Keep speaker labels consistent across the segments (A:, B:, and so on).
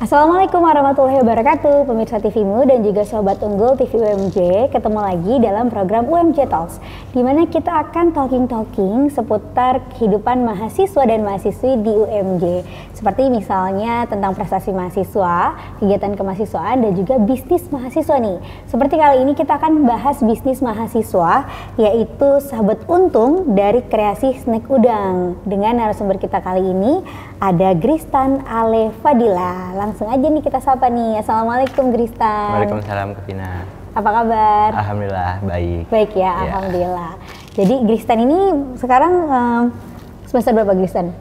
A: Assalamualaikum warahmatullahi wabarakatuh, pemirsa TVmu dan juga Sobat Unggul TV UMJ. Ketemu lagi dalam program UMJ Talks, di mana kita akan talking seputar kehidupan mahasiswa dan mahasiswi di UMJ. Seperti misalnya tentang prestasi mahasiswa, kegiatan kemahasiswaan, dan juga bisnis mahasiswa nih. Seperti kali ini kita akan bahas bisnis mahasiswa, yaitu Sahabat Untung dari kreasi snack udang. Dengan narasumber kita kali ini ada Gristan Ale Fadila. Langsung aja nih kita sapa nih. Assalamualaikum Gristan.
B: Waalaikumsalam Kevina.
A: Apa kabar?
B: Alhamdulillah baik.
A: Baik ya, alhamdulillah. Jadi Gristan ini sekarang semester berapa Gristan?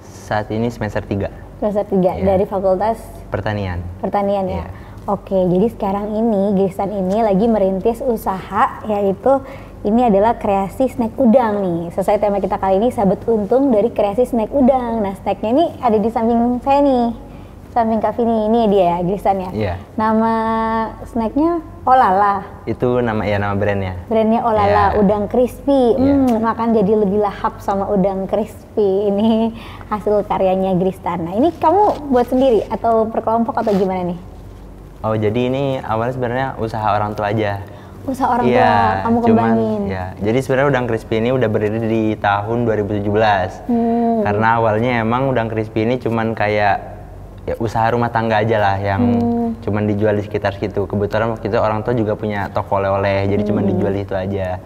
B: Saat ini semester 3.
A: Semester 3 dari Fakultas
B: Pertanian.
A: Pertanian ya. Oke, jadi sekarang ini Gristan ini lagi merintis usaha, yaitu ini adalah kreasi snack udang nih. Sesuai tema kita kali ini, Sahabat Untung dari kreasi snack udang. Nah, snacknya ini ada di samping saya nih, samping Kak Vini. Ini dia ya, Gristan ya.
B: Iya.
A: Nama snacknya Olala.
B: Itu nama brandnya.
A: Brandnya Olala, udang crispy. Makan jadi lebih lahap sama udang crispy. Ini hasil karyanya Gristan. Nah, ini kamu buat sendiri atau perkelompok atau gimana nih?
B: Oh, jadi ini awalnya sebenarnya usaha orang tua aja.
A: Usaha orang tua, kamu kembangin.
B: Jadi sebenarnya udang crispy ini udah berdiri di tahun 2017. Karena awalnya emang udang crispy ini cuman kayak ya usaha rumah tangga aja lah yang cuman dijual di sekitar situ. Kebetulan waktu itu orang tua juga punya toko oleh-oleh, jadi cuman dijual itu aja.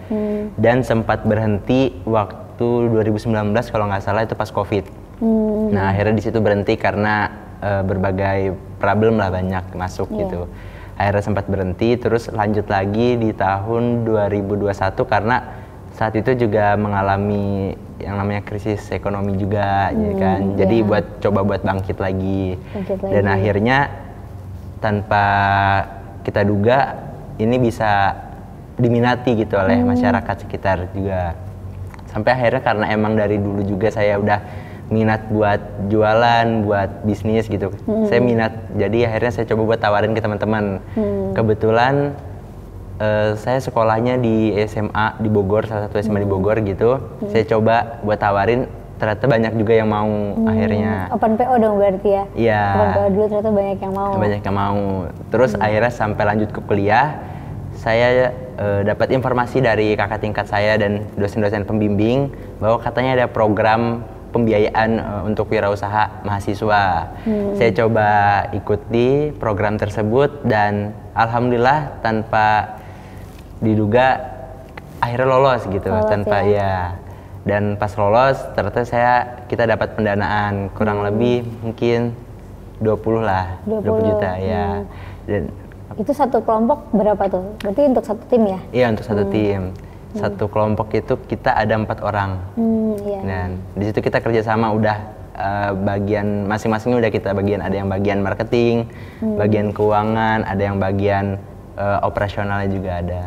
B: Dan sempat berhenti waktu 2019 kalau nggak salah itu pas COVID. Nah, akhirnya di situ berhenti karena berbagai problem lah banyak masuk gitu. Akhirnya sempat berhenti, terus lanjut lagi di tahun 2021 karena saat itu juga mengalami yang namanya krisis ekonomi juga, ya kan. Jadi coba buat bangkit lagi. Dan akhirnya tanpa kita duga ini bisa diminati gitu oleh masyarakat sekitar juga. Sampai akhirnya karena emang dari dulu juga saya udah minat buat jualan, buat bisnis gitu. Saya minat, jadi akhirnya saya coba buat tawarin ke teman-teman. Kebetulan saya sekolahnya di SMA di Bogor, salah satu SMA di Bogor gitu. Saya coba buat tawarin, ternyata banyak juga yang mau akhirnya.
A: Open PO dong berarti ya?
B: Iya.
A: Open PO dulu ternyata banyak yang mau.
B: Banyak yang mau. Terus akhirnya sampai lanjut ke kuliah, saya dapat informasi dari kakak tingkat saya dan dosen-dosen pembimbing bahwa katanya ada program pembiayaan untuk wirausaha mahasiswa. Saya coba ikuti program tersebut dan alhamdulillah tanpa diduga akhirnya lolos gitu. Dan pas lolos ternyata kita dapat pendanaan kurang lebih mungkin 20 juta ya. Dan
A: itu satu kelompok berapa tuh? Berarti untuk satu tim ya?
B: Iya, untuk satu tim. Satu kelompok itu kita ada 4 orang. Dan di situ kita kerjasama udah bagian masing-masing udah kita bagian, ada yang bagian marketing, bagian keuangan, ada yang bagian operasionalnya juga ada.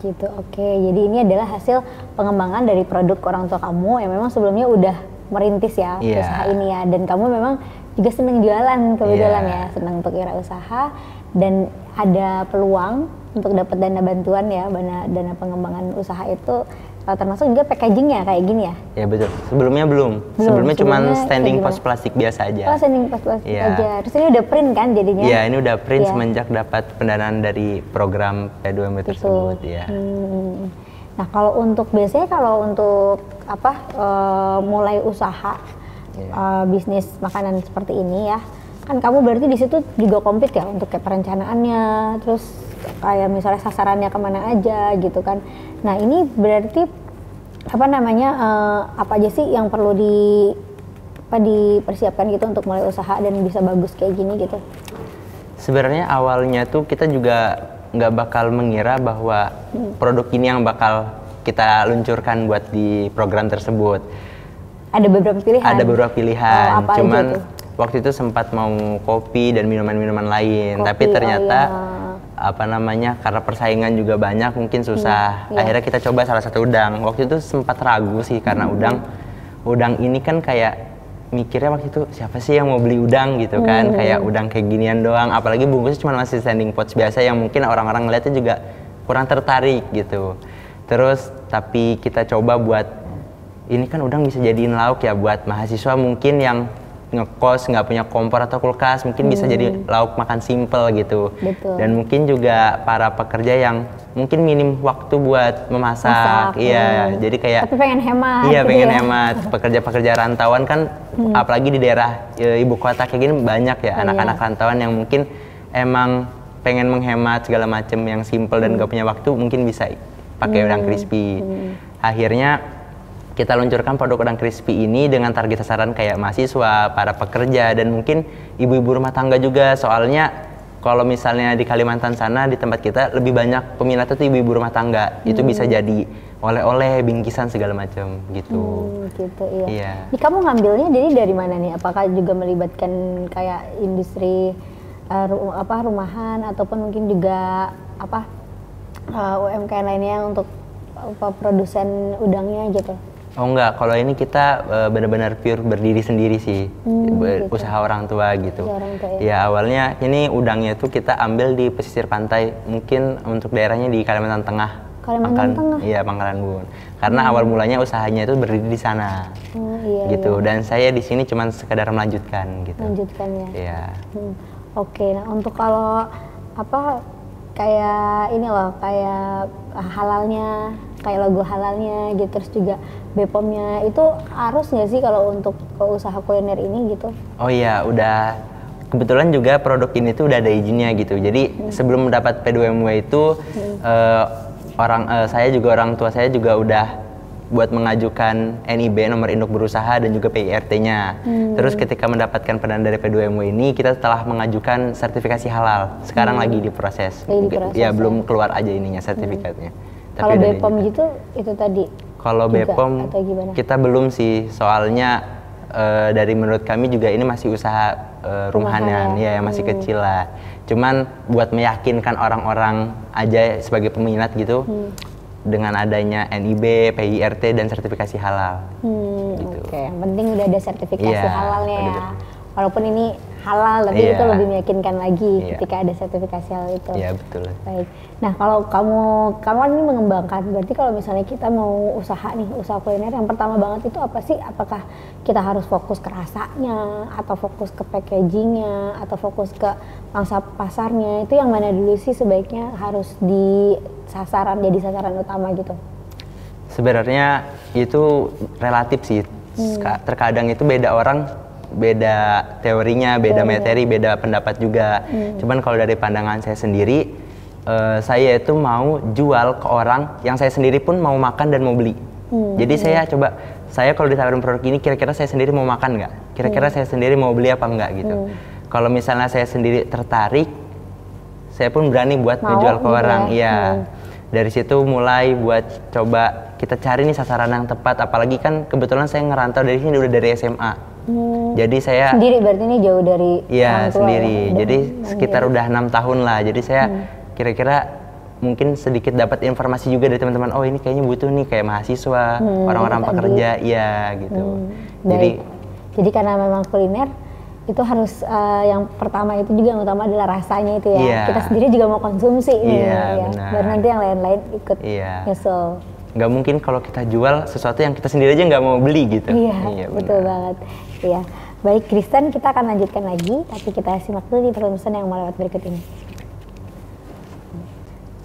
A: Gitu. Oke. Jadi ini adalah hasil pengembangan dari produk orang tua kamu yang memang sebelumnya udah merintis ya usaha ini ya. Dan kamu memang juga senang jualan kebetulan ya, senang untuk wirausaha dan ada peluang untuk dapat dana bantuan ya, dana pengembangan usaha itu termasuk juga packagingnya kayak gini ya? Ya
B: betul. Sebelumnya belum. Sebelumnya cuma standing post plastik biasa aja.
A: Oh, standing post plastik aja. Terus ini udah print kan jadinya? Iya,
B: ini udah print semenjak dapat pendanaan dari program P2M tersebut ya.
A: Nah, biasanya kalau untuk mulai usaha bisnis makanan seperti ini ya, kan kamu berarti di situ juga komplit ya untuk kayak perencanaannya, terus kayak misalnya sasarannya kemana aja gitu kan. Nah, ini berarti apa aja sih yang perlu dipersiapkan gitu untuk mulai usaha dan bisa bagus kayak gini gitu?
B: Sebenarnya awalnya tuh kita juga nggak bakal mengira bahwa produk ini yang bakal kita luncurkan buat di program tersebut.
A: Ada beberapa pilihan? Ada
B: beberapa pilihan, cuman waktu itu sempat mau kopi dan minuman-minuman lain, tapi ternyata karena persaingan juga banyak mungkin susah. Akhirnya kita coba salah satu udang. Waktu itu sempat ragu sih karena udang ini kan kayak mikirnya waktu itu siapa sih yang mau beli udang gitu kan, kayak udang kayak ginian doang, apalagi bungkusnya cuma masih standing pots biasa yang mungkin orang-orang ngeliatnya juga kurang tertarik gitu. Terus tapi kita coba buat ini kan udang bisa jadiin lauk ya buat mahasiswa mungkin yang ngekos nggak punya kompor atau kulkas, mungkin bisa jadi lauk makan simple gitu.
A: Betul.
B: Dan mungkin juga para pekerja yang mungkin minim waktu buat memasak. Iya, jadi kayak
A: tapi pengen hemat.
B: Iya,
A: gitu
B: pengen
A: ya.
B: hemat. Pekerja-pekerja rantauan kan apalagi di daerah ibu kota kayak gini banyak ya anak-anak rantauan yang mungkin emang pengen menghemat segala macam yang simple dan gak punya waktu, mungkin bisa pakai udang crispy. Akhirnya kita luncurkan produk udang crispy ini dengan target sasaran kayak mahasiswa, para pekerja, dan mungkin ibu-ibu rumah tangga juga. Soalnya kalau misalnya di Kalimantan sana, di tempat kita lebih banyak peminatnya tuh ibu-ibu rumah tangga. Itu bisa jadi oleh-oleh, bingkisan segala macam gitu.
A: Gitu, iya.
B: Iya.
A: Ini kamu ngambilnya jadi dari mana nih? Apakah juga melibatkan kayak industri rumahan ataupun mungkin juga UMKM lainnya untuk produsen udangnya gitu?
B: Oh enggak, kalau ini kita benar-benar pure berdiri sendiri sih,
A: gitu.
B: usaha orang tua gitu.
A: Orang tua, ya.
B: Ya awalnya ini udangnya tuh kita ambil di pesisir pantai, mungkin untuk daerahnya di Kalimantan Tengah.
A: Tengah?
B: Iya, Pangkalan Bun. Karena awal mulanya usahanya itu berdiri di sana. Gitu.
A: Iya.
B: Dan saya di sini cuma sekedar melanjutkan gitu.
A: Melanjutkan ya.
B: Iya.
A: Oke, nah untuk kalau kayak ini loh, kayak halalnya, kayak logo halalnya gitu, terus juga BPOM-nya itu harus nggak sih kalau untuk usaha kuliner ini gitu?
B: Oh iya, udah. Kebetulan juga produk ini tuh udah ada izinnya gitu. Jadi sebelum mendapat P2MW itu orang tua saya juga udah buat mengajukan NIB, nomor induk berusaha, dan juga PIRT-nya. Terus ketika mendapatkan pendanaan dari P2MW ini, kita telah mengajukan sertifikasi halal. Sekarang lagi diproses. Ya, belum keluar aja ininya sertifikatnya.
A: Kalau BPOM gitu itu tadi?
B: Kalau BPOM kita belum sih, soalnya dari menurut kami juga ini masih usaha rumahan ya, yang masih kecil lah. Cuman buat meyakinkan orang-orang aja sebagai peminat gitu, dengan adanya NIB, PIRT, dan sertifikasi halal. Gitu.
A: Oke, yang penting udah ada sertifikasi halalnya ya. Walaupun ini halal, tapi itu lebih meyakinkan lagi ketika ada sertifikasi halal itu.
B: Iya, betul.
A: Baik. Nah, kalau kamu kan ini mengembangkan, berarti kalau misalnya kita mau usaha kuliner, yang pertama banget itu apa sih? Apakah kita harus fokus ke rasanya, atau fokus ke packagingnya, atau fokus ke pangsa pasarnya? Itu yang mana dulu sih sebaiknya harus jadi sasaran utama gitu?
B: Sebenarnya itu relatif sih. Terkadang itu beda orang, beda teorinya, beda materi, beda pendapat juga. Cuman kalau dari pandangan saya sendiri, saya itu mau jual ke orang yang saya sendiri pun mau makan dan mau beli. Jadi saya kalau ditawarin produk ini, kira-kira saya sendiri mau makan nggak? Kira-kira saya sendiri mau beli apa nggak gitu. Kalau misalnya saya sendiri tertarik, saya pun berani buat ngejual ke orang. Iya. Dari situ mulai buat coba kita cari nih sasaran yang tepat. Apalagi kan kebetulan saya ngerantau dari sini udah dari SMA. Jadi saya
A: sendiri, berarti ini jauh dari
B: orang tua sendiri. Jadi sekitar udah 6 tahun lah. Jadi saya kira-kira mungkin sedikit dapat informasi juga dari teman-teman. Oh, ini kayaknya butuh nih kayak mahasiswa, orang-orang pekerja, iya gitu.
A: Jadi karena memang kuliner itu harus yang pertama itu juga yang utama adalah rasanya itu ya. Kita sendiri juga mau konsumsi ya. Baru nanti yang lain-lain ikut nyusul.
B: Nggak mungkin kalau kita jual sesuatu yang kita sendiri aja nggak mau beli gitu.
A: Iya, betul banget. Iya. Baik, Kristen, kita akan lanjutkan lagi, tapi kita simak dulu di pesan yang mau lewat berikut ini.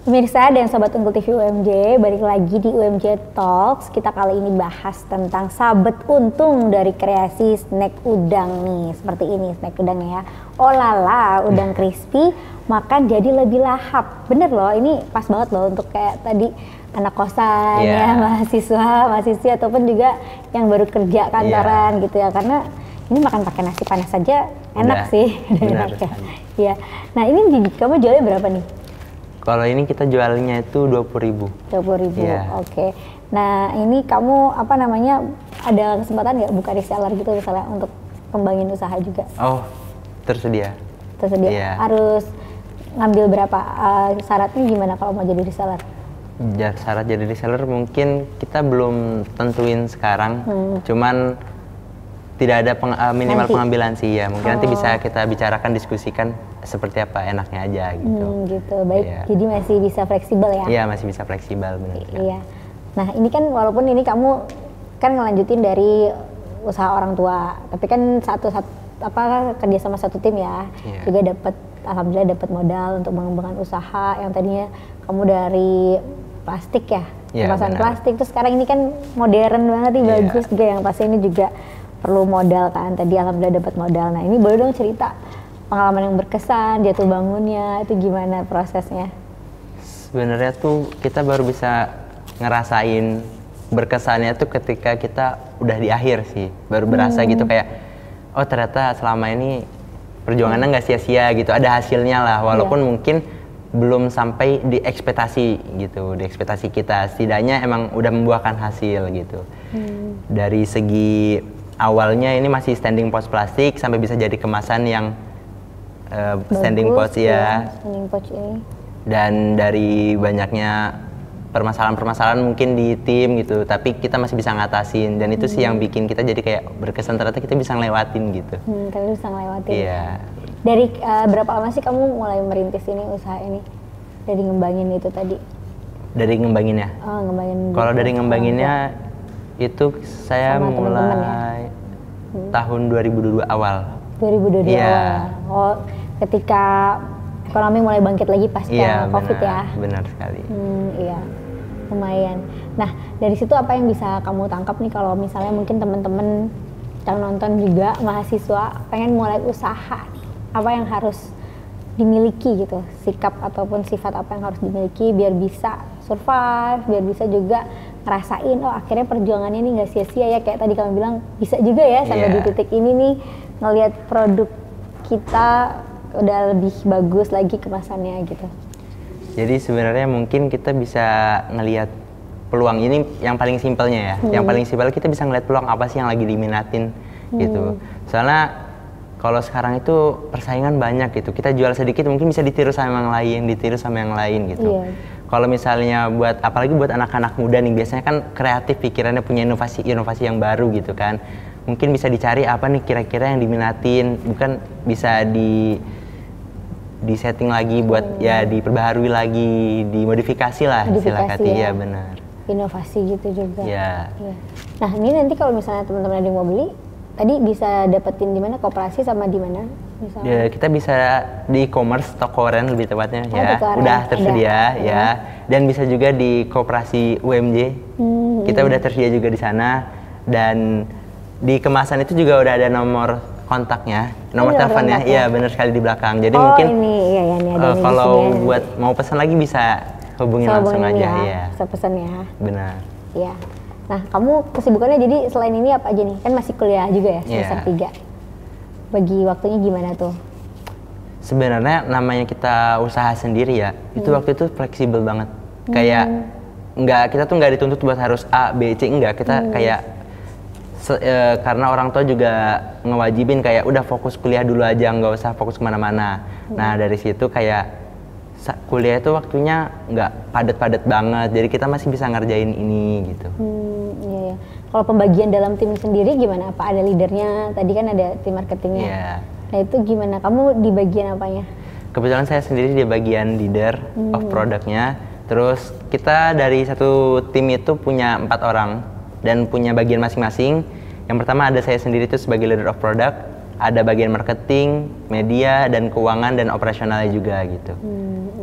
A: Pemirsa dan Sobat Unggul TV UMJ, balik lagi di UMJ Talks. Kita kali ini bahas tentang sabet untung dari kreasi snack udang nih. Seperti ini snack udang ya. Oh lala, udang crispy, makan jadi lebih lahap. Bener loh, ini pas banget loh untuk kayak tadi anak kosan ya, mahasiswi ataupun juga yang baru kerja kantoran gitu ya. Karena ini makan pakai nasi panas saja enak sih. Enak ya. Iya. Nah ini kamu jualnya berapa nih?
B: Kalau ini kita jualnya itu 20.000.
A: 20.000, oke. Nah ini kamu ada kesempatan nggak buka reseller gitu misalnya untuk kembangin usaha juga?
B: Oh, tersedia.
A: Tersedia. Harus ngambil berapa? Syaratnya gimana kalau mau jadi reseller?
B: Syarat jadi reseller mungkin kita belum tentuin sekarang. Cuman tidak ada minimal pengambilan sih ya. Mungkin nanti bisa kita bicarakan, diskusikan seperti apa enaknya aja gitu.
A: Gitu, baik. Jadi masih bisa fleksibel ya?
B: Iya, masih bisa fleksibel, benar.
A: Iya. Nah ini kan walaupun ini kamu kan ngelanjutin dari usaha orang tua, tapi kan kerja sama satu tim ya, juga alhamdulillah dapat modal untuk mengembangkan usaha yang tadinya kamu dari plastik ya, kemasan plastik, terus sekarang ini kan modern banget nih, bagus juga, yang pasti ini juga perlu modal kan, tadi alhamdulillah dapat modal. Nah ini boleh dong cerita pengalaman yang berkesan, jatuh bangunnya, itu gimana prosesnya?
B: Sebenarnya tuh kita baru bisa ngerasain berkesannya tuh ketika kita udah di akhir sih, baru berasa gitu kayak, oh ternyata selama ini perjuangannya nggak sia-sia gitu, ada hasilnya lah, walaupun mungkin belum sampai di ekspektasi gitu, di ekspektasi kita, setidaknya emang udah membuahkan hasil gitu. Dari segi awalnya ini masih standing pouch plastik sampai bisa jadi kemasan yang standing pouch ya.
A: Standing pouch ini.
B: Dan dari banyaknya permasalahan-permasalahan mungkin di tim gitu, tapi kita masih bisa ngatasin, dan itu sih yang bikin kita jadi kayak berkesan, ternyata kita bisa ngelewatin gitu.
A: Ternyata bisa ngelewatin.
B: Iya.
A: Dari berapa lama sih kamu mulai merintis ini, usaha ini? Dari ngembangin itu tadi?
B: Dari ngembanginnya?
A: Oh, ngembangin.
B: Kalau dari ngembanginnya itu saya mulai tahun 2022 awal.
A: 2022 awal. Oh, ketika ekonomi mulai bangkit lagi pasca COVID ya?
B: Benar sekali.
A: Iya, lumayan. Nah, dari situ apa yang bisa kamu tangkap nih kalau misalnya mungkin teman-teman yang nonton juga mahasiswa pengen mulai usaha nih, apa yang harus dimiliki gitu, sikap ataupun sifat apa yang harus dimiliki biar bisa survive, biar bisa juga ngerasain, oh akhirnya perjuangannya ini nggak sia-sia ya, kayak tadi kamu bilang bisa juga ya sampai di titik ini nih ngelihat produk kita udah lebih bagus lagi kemasannya gitu. Jadi
B: sebenarnya mungkin kita bisa ngelihat peluang ini yang paling simpelnya ya. Yang paling simpel kita bisa ngelihat peluang apa sih yang lagi diminatin gitu. Soalnya kalau sekarang itu persaingan banyak gitu. Kita jual sedikit mungkin bisa ditiru sama yang lain, ditiru sama yang lain gitu. Kalau misalnya apalagi buat anak-anak muda nih, biasanya kan kreatif pikirannya, punya inovasi yang baru gitu kan. Mungkin bisa dicari apa nih kira-kira yang diminatin, bukan bisa di setting lagi buat ya diperbaharui lagi, dimodifikasi lah istilah kata ya, benar.
A: Inovasi gitu juga.
B: Ya.
A: Nah ini nanti kalau misalnya teman-teman ada yang mau beli, tadi bisa dapetin di mana, koperasi sama di mana?
B: Ya, kita bisa di e-commerce, toko Oren lebih tepatnya udah tersedia ya. Dan bisa juga di koperasi UMJ. Kita udah tersedia juga di sana, dan di kemasan itu juga udah ada nomor kontaknya, nomor teleponnya. Iya, benar sekali di belakang. Jadi mungkin
A: ini ada
B: kalau buat mau pesan lagi bisa hubungin langsung aja ya.
A: Bisa pesan ya.
B: Benar.
A: Iya. Nah, kamu kesibukannya jadi selain ini apa aja nih? Kan masih kuliah juga ya, semester 3. Bagi waktunya gimana tuh?
B: Sebenarnya namanya kita usaha sendiri ya, itu waktu itu fleksibel banget. Kayak kita tuh nggak dituntut buat harus A, B, C, enggak. Kita kayak karena orang tua juga ngewajibin kayak udah fokus kuliah dulu aja, nggak usah fokus kemana-mana. Nah dari situ kayak kuliah itu waktunya nggak padat-padat banget, jadi kita masih bisa ngerjain ini gitu.
A: Iya. Kalau pembagian dalam tim sendiri gimana? Apa ada leadernya? Tadi kan ada tim marketingnya. Nah itu gimana? Kamu di bagian apanya? Kebetulan
B: saya sendiri di bagian leader of produknya. Terus kita dari satu tim itu punya 4 orang dan punya bagian masing-masing. Yang pertama ada saya sendiri itu sebagai leader of product, ada bagian marketing, media, dan keuangan dan operasionalnya juga gitu.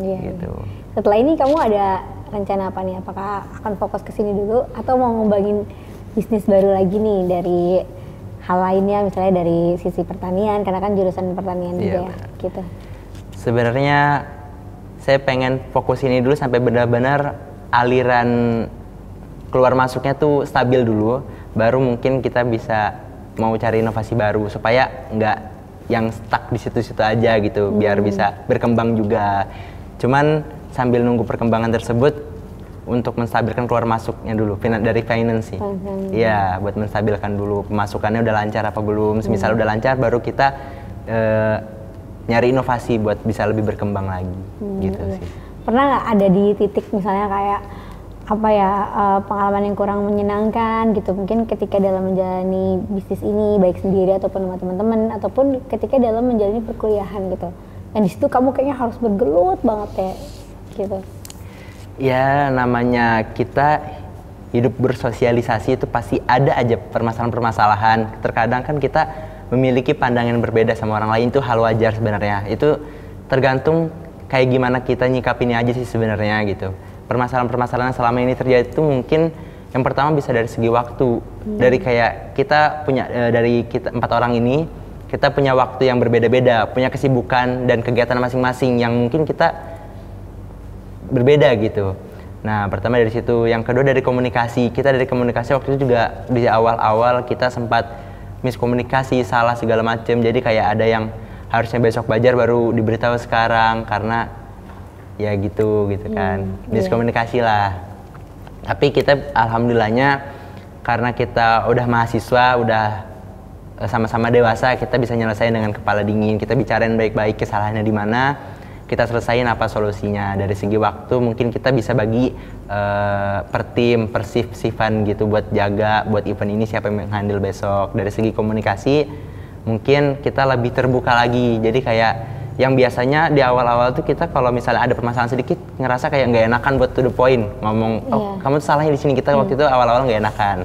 B: Gitu.
A: Setelah ini kamu ada rencana apa nih? Apakah akan fokus ke sini dulu atau mau ngembangin bisnis baru lagi nih dari hal lainnya, misalnya dari sisi pertanian, karena kan jurusan pertanian juga ya, gitu.
B: Sebenarnya saya pengen fokus ini dulu sampai benar-benar aliran keluar masuknya tuh stabil dulu, baru mungkin kita bisa mau cari inovasi baru supaya nggak yang stuck di situ-situ aja gitu, biar bisa berkembang juga. Cuman sambil nunggu perkembangan tersebut untuk menstabilkan keluar masuknya dulu dari finance sih. Iya, buat menstabilkan dulu pemasukannya udah lancar apa belum. Misal udah lancar baru kita nyari inovasi buat bisa lebih berkembang lagi gitu sih.
A: Pernah nggak ada di titik misalnya kayak apa ya, pengalaman yang kurang menyenangkan gitu, mungkin ketika dalam menjalani bisnis ini baik sendiri ataupun sama teman-teman, ataupun ketika dalam menjalani perkuliahan gitu, yang di situ kamu kayaknya harus bergelut banget ya gitu?
B: Ya namanya kita hidup bersosialisasi itu pasti ada aja permasalahan-permasalahan. Terkadang kan kita memiliki pandangan yang berbeda sama orang lain, itu hal wajar sebenarnya. Itu tergantung kayak gimana kita nyikapinnya aja sih sebenarnya gitu. Permasalahan-permasalahan selama ini terjadi itu mungkin yang pertama bisa dari segi waktu. Dari kayak kita punya dari kita 4 orang ini, kita punya waktu yang berbeda-beda, punya kesibukan dan kegiatan masing-masing yang mungkin kita berbeda gitu. Nah, pertama dari situ. Yang kedua dari komunikasi. Kita dari komunikasi waktu itu juga di awal-awal kita sempat miskomunikasi, salah segala macam. Jadi kayak ada yang harusnya besok belajar baru diberitahu sekarang karena ya gitu kan. Miskomunikasi lah. Tapi kita alhamdulillahnya karena kita udah mahasiswa, udah sama-sama dewasa, kita bisa nyelesain dengan kepala dingin. Kita bicarain baik-baik kesalahannya di mana, kita selesain apa solusinya. Dari segi waktu mungkin kita bisa bagi per tim, per shift-shiftan gitu buat jaga, buat event ini siapa yang handle besok. Dari segi komunikasi mungkin kita lebih terbuka lagi. Jadi kayak yang biasanya di awal-awal tuh kita kalau misalnya ada permasalahan sedikit ngerasa kayak nggak enakan buat to the point ngomong, kamu tuh salahnya di sini. Kita waktu itu awal-awal nggak enakan.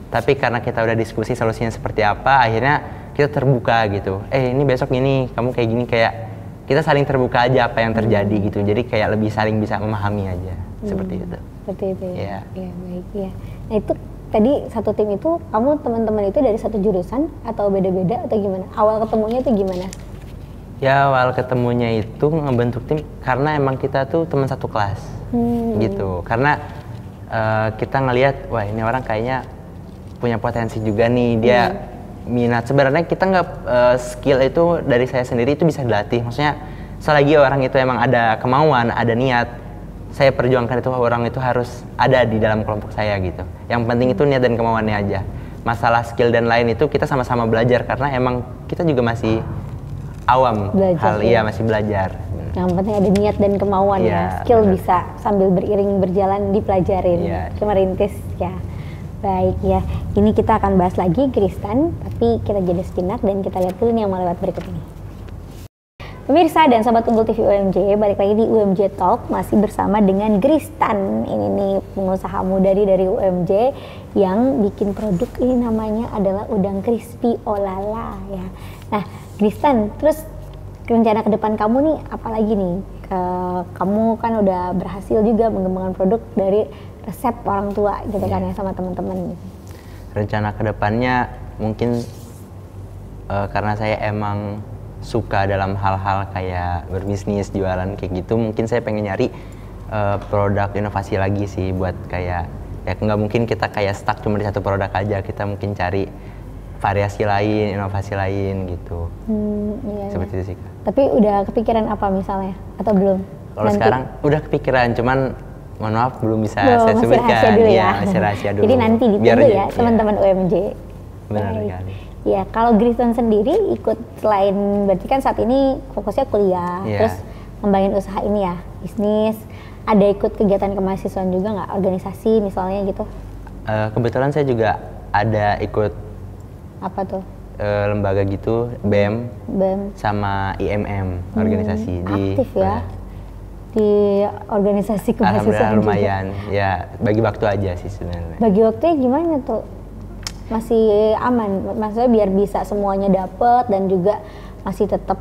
B: Tapi karena kita udah diskusi solusinya seperti apa, akhirnya kita terbuka gitu. Ini besok gini, kamu kayak gini, kayak kita saling terbuka aja apa yang terjadi gitu. Jadi kayak lebih saling bisa memahami aja seperti itu.
A: Seperti itu ya. Ya baik ya. Nah itu tadi satu tim itu kamu teman-teman itu dari satu jurusan atau beda-beda atau gimana? Awal ketemunya tuh gimana?
B: Ya awal ketemunya itu ngebentuk tim karena emang kita tuh teman satu kelas gitu. Karena kita ngelihat wah ini orang kayaknya punya potensi juga nih, dia minat. Sebenarnya kita nggak skill itu dari saya sendiri itu bisa dilatih. Maksudnya selagi orang itu emang ada kemauan, ada niat, saya perjuangkan itu orang itu harus ada di dalam kelompok saya gitu. Yang penting itu niat dan kemauannya aja. Masalah skill dan lain itu kita sama-sama belajar karena emang kita juga masih awam belajar, masih belajar.
A: Yang penting ada niat dan kemauan ya. Skill bisa sambil beriring berjalan dipelajarin, merintis ya. Baik ya, ini kita akan bahas lagi Kristan, tapi kita jeda sejenak dan kita lihat dulu nih yang mau lewat berikut ini. Pemirsa dan Sobat Unggul TV UMJ, balik lagi di UMJ Talk masih bersama dengan Kristan. Ini nih pengusaha muda dari UMJ yang bikin produk ini namanya adalah udang crispy olala ya. Nah, Kristan, terus rencana ke depan kamu nih apa lagi nih? Kamu kan udah berhasil juga mengembangkan produk dari resep orang tua gitu kan ya sama teman-teman.
B: Rencana ke depannya mungkin karena saya emang suka dalam hal-hal kayak berbisnis, jualan kayak gitu, mungkin saya pengen nyari produk inovasi lagi sih buat kayak ya nggak mungkin kita kayak stuck cuma di satu produk aja, kita mungkin cari variasi lain, inovasi lain gitu. Seperti itu sih Kak.
A: Tapi udah kepikiran apa misalnya atau belum?
B: Kalau sekarang udah kepikiran, cuman mohon maaf belum bisa saya sebutkan.
A: Rahasia dulu ya.
B: Masih rahasia dulu.
A: Jadi nanti ditunggu ya teman-teman UMJ.
B: Benar sekali.
A: Ya, kalau Kristan sendiri ikut selain berarti kan saat ini fokusnya kuliah, terus ngembangin usaha ini ya, bisnis. Ada ikut kegiatan kemahasiswaan juga nggak? Organisasi misalnya gitu?
B: Kebetulan saya juga ada ikut.
A: Apa tuh?
B: Lembaga gitu, BEM sama IMM, organisasi.
A: Aktif ya? Di organisasi kemahasiswaan
B: lumayan, ya bagi waktu aja sih sebenarnya.
A: Bagi waktunya gimana tuh? Masih aman? Maksudnya biar bisa semuanya dapet dan juga masih tetap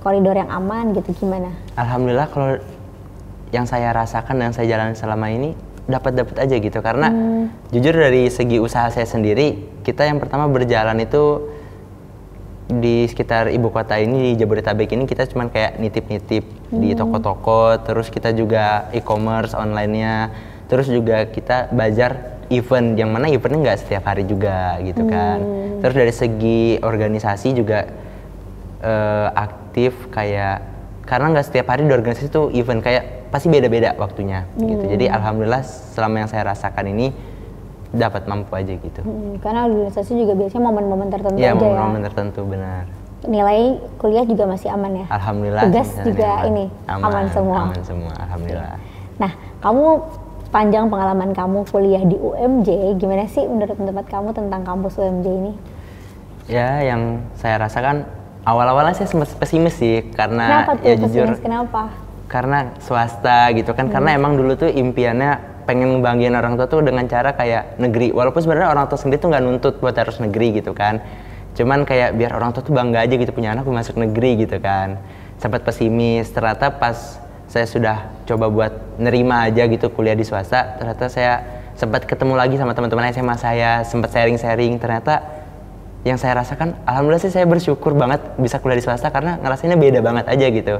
A: koridor yang aman gitu, gimana?
B: Alhamdulillah kalau yang saya rasakan dan saya jalani selama ini dapat aja gitu, karena jujur dari segi usaha saya sendiri, kita yang pertama berjalan itu di sekitar ibu kota ini, di Jabodetabek ini kita cuman kayak nitip-nitip di toko-toko, terus kita juga e-commerce online-nya, terus juga kita belajar event, yang mana eventnya nggak setiap hari juga gitu kan. Terus dari segi organisasi juga aktif kayak, karena nggak setiap hari di organisasi itu event, kayak pasti beda-beda waktunya gitu. Jadi alhamdulillah selama yang saya rasakan ini dapat mampu aja gitu.
A: Karena organisasi juga biasanya momen-momen tertentu aja ya. Iya,
B: momen tertentu benar.
A: Nilai kuliah juga masih aman ya?
B: Alhamdulillah.
A: Tugas juga ini aman semua?
B: Aman semua, alhamdulillah.
A: Nah, kamu panjang pengalaman kamu kuliah di UMJ, gimana sih menurut pendapat kamu tentang kampus UMJ ini?
B: Ya, yang saya rasakan awal-awalnya saya sempat pesimis sih, karena
A: kenapa tuh
B: ya jujur.
A: Kenapa?
B: Karena swasta gitu kan, karena emang dulu tuh impiannya pengen ngebahagiain orang tua tuh dengan cara kayak negeri. Walaupun sebenarnya orang tua sendiri tuh nggak nuntut buat harus negeri gitu kan. Cuman kayak biar orang tua tuh bangga aja gitu punya anak masuk negeri gitu kan. Sempat pesimis, ternyata pas saya sudah coba buat nerima aja gitu kuliah di swasta, ternyata saya sempat ketemu lagi sama teman-teman SMA saya, sempat sharing-sharing, ternyata yang saya rasakan, alhamdulillah sih saya bersyukur banget bisa kuliah di swasta karena ngerasainnya beda banget aja gitu.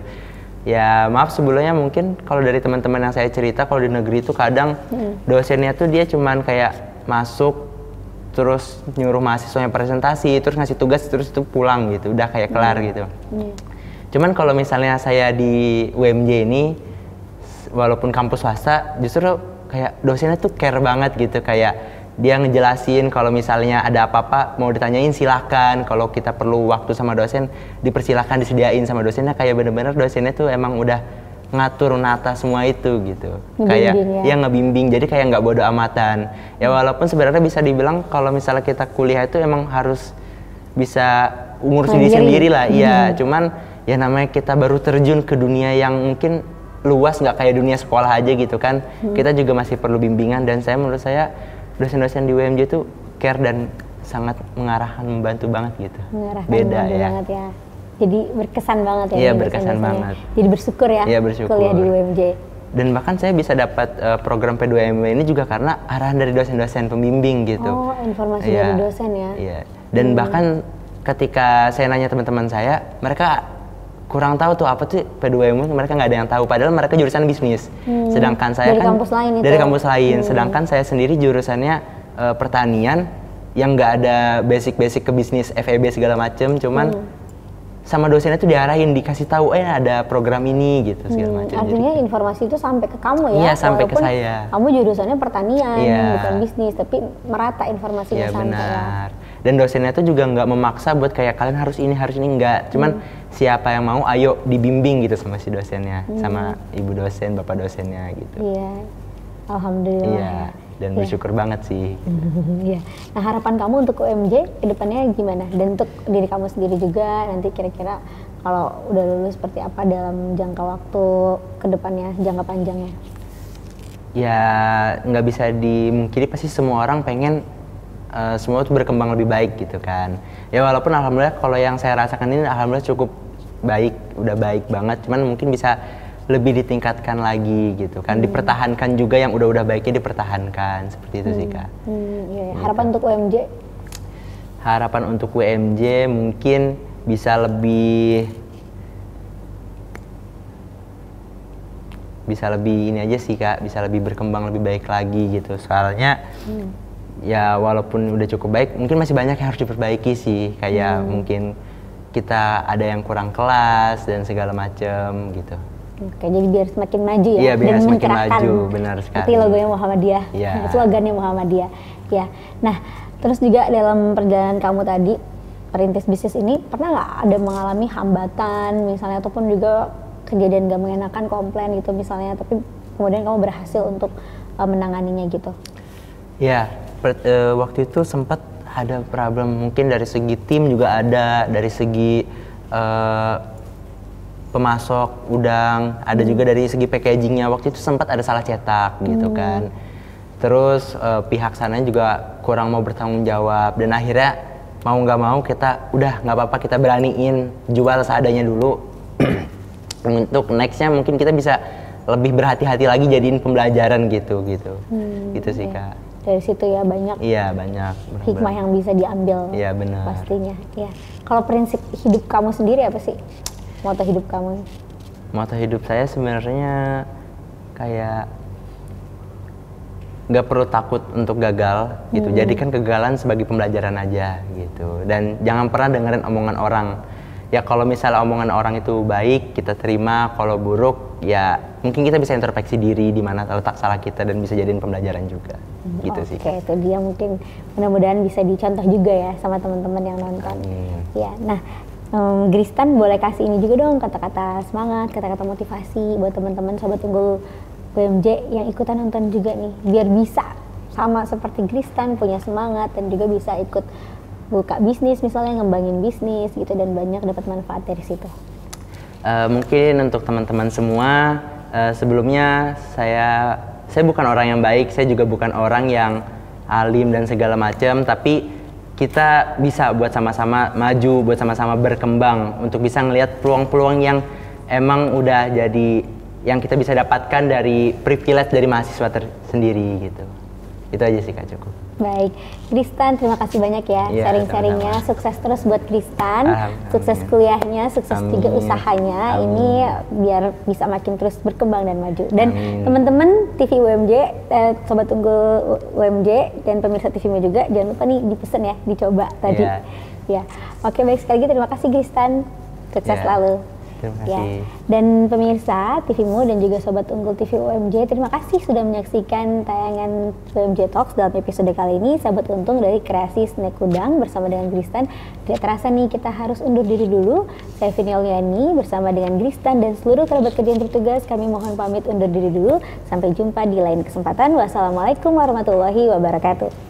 B: Ya maaf sebelumnya mungkin kalau dari teman-teman yang saya cerita kalau di negeri itu kadang dosennya tuh dia cuman kayak masuk terus nyuruh mahasiswanya presentasi terus ngasih tugas terus itu pulang gitu udah kayak kelar gitu. Cuman kalau misalnya saya di UMJ ini walaupun kampus swasta justru kayak dosennya tuh care banget gitu kayak dia ngejelasin kalau misalnya ada apa-apa mau ditanyain silakan, kalau kita perlu waktu sama dosen dipersilakan disediain sama dosennya, kayak bener-bener dosennya tuh emang udah ngatur nata semua itu gitu, kayak ya ngebimbing, jadi kayak nggak bodo amatan ya. Walaupun sebenarnya bisa dibilang kalau misalnya kita kuliah itu emang harus bisa ngurus diri sendiri lah, iya. Cuman ya namanya kita baru terjun ke dunia yang mungkin luas, nggak kayak dunia sekolah aja gitu kan, kita juga masih perlu bimbingan. Dan menurut saya dosen-dosen di UMJ itu care dan sangat mengarahkan, membantu banget gitu. Beda ya.
A: Banget ya. Jadi berkesan banget ya.
B: Iya berkesan banget.
A: Jadi bersyukur ya.
B: Iya bersyukur.
A: Kuliah di UMJ.
B: Dan bahkan saya bisa dapat program P2M ini juga karena arahan dari dosen-dosen pembimbing gitu.
A: Oh, informasi dari dosen ya.
B: Iya. Dan bahkan ketika saya nanya teman-teman saya, mereka kurang tahu tuh apa tuh P2M, mereka nggak ada yang tahu, padahal mereka jurusan bisnis. Sedangkan saya
A: dari
B: kan
A: kampus lain itu.
B: Dari kampus lain. Sedangkan saya sendiri jurusannya pertanian yang nggak ada basic-basic ke bisnis, FEB segala macem, cuman sama dosennya tuh diarahin, dikasih tahu ada program ini gitu segala macam.
A: Artinya jadi, informasi itu sampai ke kamu ya?
B: Iya, sampai ke saya.
A: Kamu jurusannya pertanian, bukan bisnis, tapi merata informasinya sampai.
B: Benar. Dan dosennya tuh juga nggak memaksa buat kayak kalian harus ini enggak. Cuman siapa yang mau ayo dibimbing gitu sama si dosennya, sama ibu dosen, bapak dosennya gitu.
A: Iya. Alhamdulillah.
B: Iya. Dan bersyukur banget sih.
A: Iya. Nah, harapan kamu untuk UMJ ke depannya gimana? Dan untuk diri kamu sendiri juga nanti kira-kira kalau udah lulus seperti apa dalam jangka waktu ke depannya, jangka panjangnya?
B: Ya, nggak bisa dimungkiri pasti semua orang pengen semua itu berkembang lebih baik gitu kan. Ya walaupun alhamdulillah kalau yang saya rasakan ini alhamdulillah cukup baik, udah baik banget. Cuman mungkin bisa lebih ditingkatkan lagi gitu kan, dipertahankan juga yang udah baiknya dipertahankan, seperti itu sih Kak.
A: Iya. Harapan untuk UMJ?
B: Harapan untuk UMJ mungkin bisa lebih ini aja sih Kak, bisa lebih berkembang lebih baik lagi gitu. Soalnya ya walaupun udah cukup baik, mungkin masih banyak yang harus diperbaiki sih, kayak mungkin kita ada yang kurang kelas dan segala macem gitu.
A: Oke, jadi biar semakin maju ya,
B: iya, biar
A: dan
B: semakin maju, benar sekali.
A: Seperti logonya Muhammadiyah, slogannya Muhammadiyah. Ya, nah terus juga dalam perjalanan kamu tadi perintis bisnis ini, pernah nggak ada mengalami hambatan misalnya, ataupun juga kejadian gak mengenakan, komplain gitu misalnya, tapi kemudian kamu berhasil untuk menanganinya gitu? Ya,
B: waktu itu sempat ada problem, mungkin dari segi tim juga ada, dari segi pemasok udang, ada juga dari segi packagingnya, waktu itu sempat ada salah cetak gitu kan. Terus pihak sana juga kurang mau bertanggung jawab, dan akhirnya mau nggak mau kita udah nggak apa-apa, kita beraniin jual seadanya dulu. Untuk nextnya mungkin kita bisa lebih berhati-hati lagi, jadiin pembelajaran gitu gitu sih Kak.
A: Dari situ ya banyak.
B: Iya banyak.
A: Hikmah yang bisa diambil.
B: Iya benar.
A: Pastinya. Iya. Kalau prinsip hidup kamu sendiri apa sih? Moto hidup kamu?
B: Moto hidup saya sebenarnya kayak nggak perlu takut untuk gagal gitu. Jadikan kegagalan sebagai pembelajaran aja gitu. Dan jangan pernah dengerin omongan orang. Ya kalau misalnya omongan orang itu baik, kita terima. Kalau buruk, ya mungkin kita bisa introspeksi diri di mana letak salah kita dan bisa jadiin pembelajaran juga. Gitu sih.
A: Oke, itu dia, mungkin mudah-mudahan bisa dicontoh juga ya sama teman-teman yang nonton. Ya, nah Gristan boleh kasih ini juga dong, kata-kata semangat, kata-kata motivasi buat teman-teman Sobat Unggul UMJ yang ikutan nonton juga nih, biar bisa sama seperti Gristan punya semangat dan juga bisa ikut buka bisnis misalnya, ngembangin bisnis gitu, dan banyak dapat manfaat dari situ.
B: Mungkin untuk teman-teman semua, sebelumnya saya saya bukan orang yang baik, saya juga bukan orang yang alim dan segala macam, tapi kita bisa buat sama-sama maju, buat sama-sama berkembang untuk bisa ngelihat peluang-peluang yang emang udah jadi yang kita bisa dapatkan dari privilege dari mahasiswa tersendiri gitu. Itu aja sih Kak, cukup.
A: Baik, Kristan terima kasih banyak ya sharing-sharingnya. Sukses terus buat Kristan, sukses kuliahnya, sukses juga usahanya. Ini biar bisa makin terus berkembang dan maju. Dan teman-teman TV UMJ, Sobat Unggul UMJ dan pemirsa TV-mu juga, jangan lupa nih dipesen ya, dicoba tadi. Ya, oke baik sekali lagi terima kasih Kristan, sukses selalu.
B: Terima kasih.
A: Dan pemirsa TV-mu dan juga Sobat Unggul TV UMJ, terima kasih sudah menyaksikan tayangan UMJ Talks dalam episode kali ini. Sahabat untung dari kreasi Snack Udang bersama dengan Kristan. Tidak terasa nih kita harus undur diri dulu. Saya Vini Oliani bersama dengan Kristan dan seluruh kerabat kerja yang bertugas, kami mohon pamit undur diri dulu. Sampai jumpa di lain kesempatan. Wassalamualaikum warahmatullahi wabarakatuh.